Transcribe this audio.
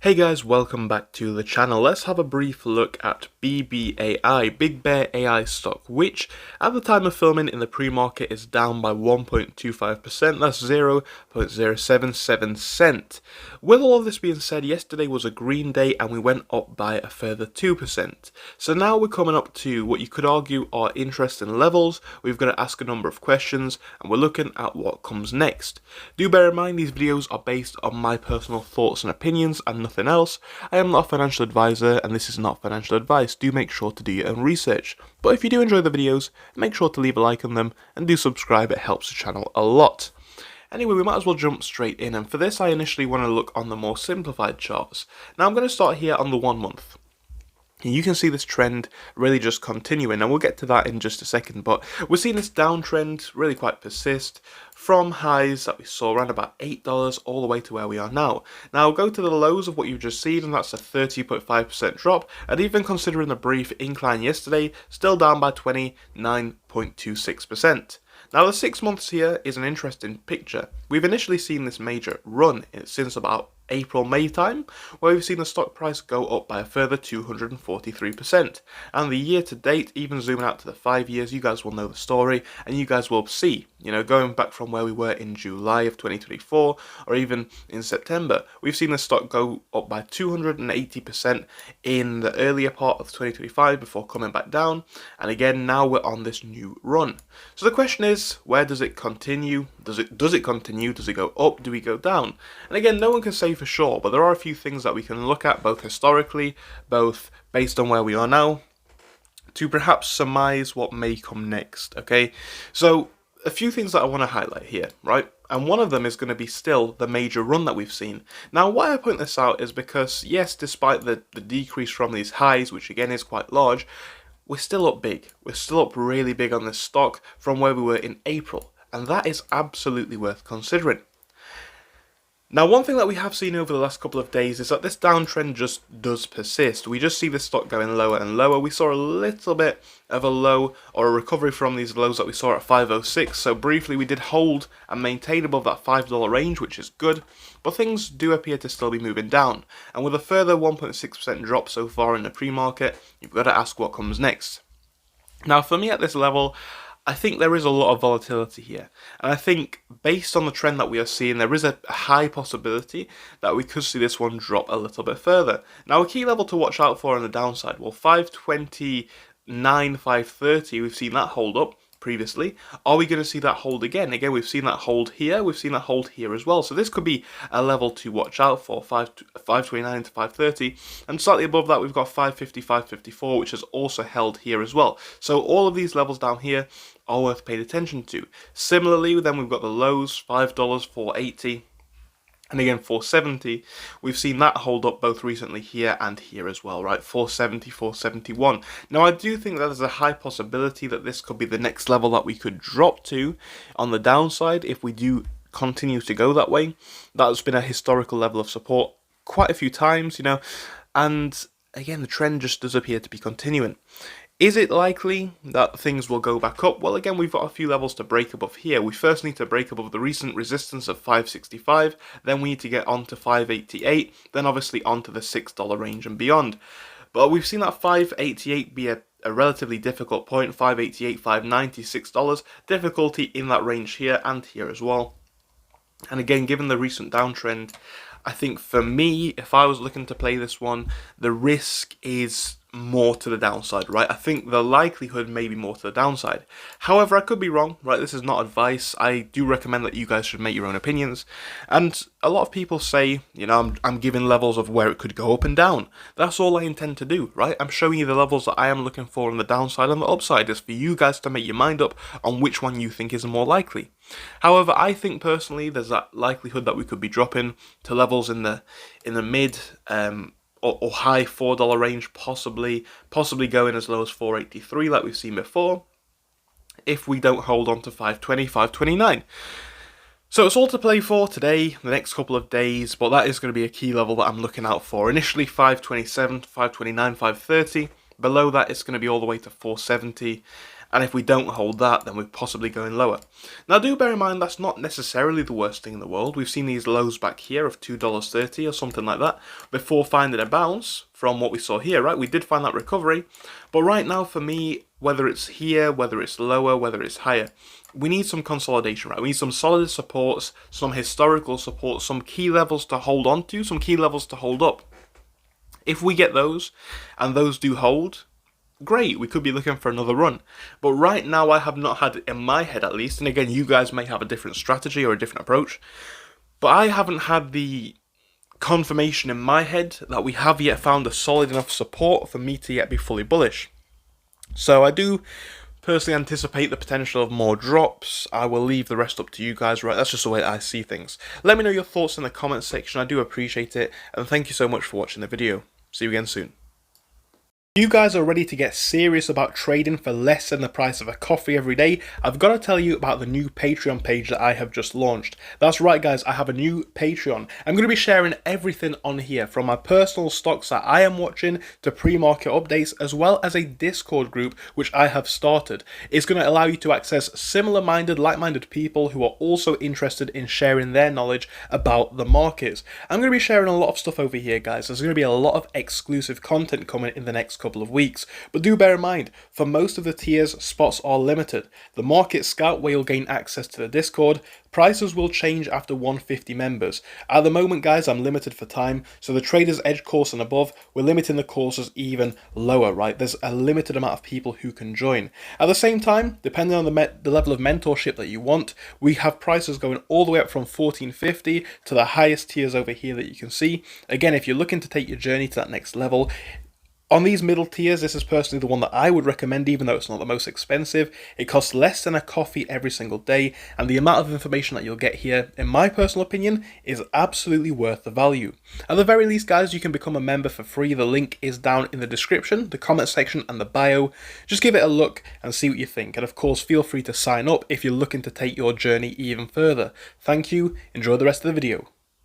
Hey guys, welcome back to the channel. Let's have a brief look at BBAI, Big Bear AI stock, which at the time of filming in the pre-market is down by 1.25%, that's 0.077 cent. With all of this being said, yesterday was a green day and we went up by a further 2%. So now we're coming up to what you could argue are interesting levels. We've got to ask a number of questions and we're looking at what comes next. Do bear in mind these videos are based on my personal thoughts and opinions and nothing else. I am not a financial advisor and this is not financial advice. Do make sure to do your own research. But if you do enjoy the videos, make sure to leave a like on them and do subscribe, it helps the channel a lot. Anyway, we might as well jump straight in, and for this I initially want to look on the more simplified charts. Now I'm going to start here on the 1 month. And you can see this trend really just continuing, and we'll get to that in just a second, but we're seeing this downtrend really quite persist from highs that we saw around about $8 all the way to where we are now. Now I'll go to the lows of what you've just seen, and that's a 30.5% drop, and even considering the brief incline yesterday, still down by 29.26%. Now the 6 months here is an interesting picture. We've initially seen this major run since about April, May time, where we've seen the stock price go up by a further 243%. And the year to date, even zooming out to the 5 years, you guys will know the story, and you guys will see, going back from where we were in July of 2024, or even in September, we've seen the stock go up by 280% in the earlier part of 2025 before coming back down, and again, now we're on this new run. So the question is, where does it continue? Does it continue? Does it go up? Do we go down? And again, no one can say for sure, but there are a few things that we can look at, both historically, both based on where we are now, to perhaps surmise what may come next, okay? So, a few things that I want to highlight here, right? And one of them is going to be still the major run that we've seen. Now, why I point this out is because, yes, despite the decrease from these highs, which again is quite large, we're still up big. We're still up really big on this stock from where we were in April. And that is absolutely worth considering. Now, one thing that we have seen over the last couple of days is that this downtrend just does persist. We just see the stock going lower and lower. We saw a little bit of a low or a recovery from these lows that we saw at 506. So briefly, we did hold and maintain above that $5 range, which is good. But things do appear to still be moving down. And with a further 1.6% drop so far in the pre-market, you've got to ask what comes next. Now, for me at this level, I think there is a lot of volatility here, and I think based on the trend that we are seeing, there is a high possibility that we could see this one drop a little bit further. Now, a key level to watch out for on the downside, well, 529, 530, we've seen that hold up previously. Are we going to see that hold again? Again, we've seen that hold here, we've seen that hold here as well, so this could be a level to watch out for, 529 to 530, and slightly above that we've got 550, 554, which has also held here as well. So all of these levels down here are worth paying attention to. Similarly, then we've got the lows, $5, 480, and again, 470, we've seen that hold up both recently here and here as well, right? 470, 471. Now, I do think that there's a high possibility that this could be the next level that we could drop to on the downside if we do continue to go that way. That's been a historical level of support quite a few times, and again, the trend just does appear to be continuing. Is it likely that things will go back up? Well, again, we've got a few levels to break above here. We first need to break above the recent resistance of 565, then we need to get onto 588, then obviously onto the $6 range and beyond. But we've seen that 588 be a relatively difficult point, 588, 590, $6, difficulty in that range here and here as well. And again, given the recent downtrend, I think for me, if I was looking to play this one, the risk is more to the downside, right? I think the likelihood may be more to the downside. However, I could be wrong, right? This is not advice. I do recommend that you guys should make your own opinions. And a lot of people say, I'm giving levels of where it could go up and down. That's all I intend to do, right? I'm showing you the levels that I am looking for on the downside, and the upside is for you guys to make your mind up on which one you think is more likely. However, I think personally there's that likelihood that we could be dropping to levels in the mid or high $4 range, possibly going as low as 483 like we've seen before, if we don't hold on to 520, 529. So it's all to play for today, the next couple of days, but that is going to be a key level that I'm looking out for. Initially 527, 529, 530. Below that, it's going to be all the way to 470. And if we don't hold that, then we're possibly going lower. Now do bear in mind that's not necessarily the worst thing in the world. We've seen these lows back here of $2.30 or something like that before finding a bounce from what we saw here, right? We did find that recovery. But right now for me, whether it's here, whether it's lower, whether it's higher, we need some consolidation, right? We need some solid supports, some historical supports, some key levels to hold on to, some key levels to hold up. If we get those, and those do hold, great, we could be looking for another run. But right now I have not had, in my head at least, and again you guys may have a different strategy or a different approach, but I haven't had the confirmation in my head that we have yet found a solid enough support for me to yet be fully bullish. So I do personally anticipate the potential of more drops. I will leave the rest up to you guys, right? That's just the way I see things. Let me know your thoughts in the comments section. I do appreciate it, and thank you so much for watching the video. See you again soon. You guys are ready to get serious about trading for less than the price of a coffee every day? I've got to tell you about the new Patreon page that I have just launched. That's right guys, I have a new Patreon. I'm going to be sharing everything on here, from my personal stocks that I am watching to pre-market updates, as well as a Discord group which I have started. It's going to allow you to access similar-minded, like-minded people who are also interested in sharing their knowledge about the markets. I'm going to be sharing a lot of stuff over here guys. There's going to be a lot of exclusive content coming in the next couple of weeks, but do bear in mind, for most of the tiers, spots are limited. The Market Scout, where you'll gain access to the Discord, prices will change after 150 members. At the moment guys, I'm limited for time, so the Trader's Edge course and above, we're limiting the courses even lower, right? There's a limited amount of people who can join. At the same time, depending on the level of mentorship that you want, we have prices going all the way up from $14.50 to the highest tiers over here that you can see. Again, if you're looking to take your journey to that next level, on these middle tiers, this is personally the one that I would recommend, even though it's not the most expensive. It costs less than a coffee every single day, and the amount of information that you'll get here, in my personal opinion, is absolutely worth the value. At the very least, guys, you can become a member for free. The link is down in the description, the comment section, and the bio. Just give it a look and see what you think. And of course, feel free to sign up if you're looking to take your journey even further. Thank you. Enjoy the rest of the video.